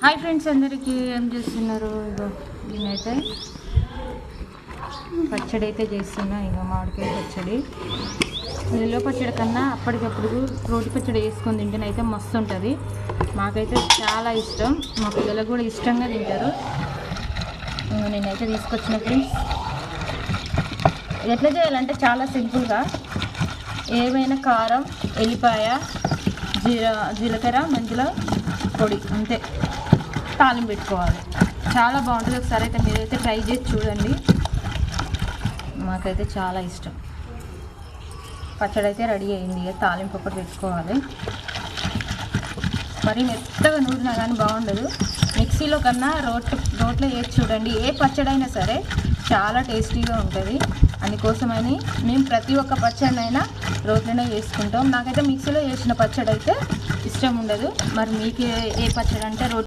Hi friends, అందరికీ ఏం చేస్తున్నారు? ఇగో నేనైతే పచ్చడి అయితే చేస్తున్నా. ఇక మామిడికాయ పచ్చడి. నిల్వ పచ్చడి కన్నా అప్పటికప్పుడు రోటి పచ్చడి వేసుకొని తింటేనైతే మస్తు ఉంటుంది. మాకైతే చాలా ఇష్టం, మా పిల్లలకు కూడా ఇష్టంగా తింటారు. నేనైతే తీసుకొచ్చిన ఫ్రెండ్స్, ఎట్లా చేయాలంటే చాలా సింపుల్గా ఏవైనా కారం, ఎల్లిపాయ, జీలకర్ర, మెంతుల పొడి అంతే తాలింపు పెట్టుకోవాలి. చాలా బాగుంటుంది. ఒకసారి అయితే మీరైతే ట్రై చేసి చూడండి. మాకైతే చాలా ఇష్టం. పచ్చడి అయితే రెడీ అయింది. తాలింపు ఒకటి పెట్టుకోవాలి. మరి మెత్తగా నూరినా కానీ బాగుండదు. మిక్సీలో కన్నా రోట్లో వేసి చూడండి. ఏ పచ్చడి అయినా సరే చాలా టేస్టీగా ఉంటుంది. అందుకోసమని మేము ప్రతి ఒక్క పచ్చడినైనా రోట్లోనే వేసుకుంటాం. నాకైతే మిక్సీలో వేసిన పచ్చడి అయితే ఇష్టం ఉండదు. మరి మీకు ఏ పచ్చడి అంటే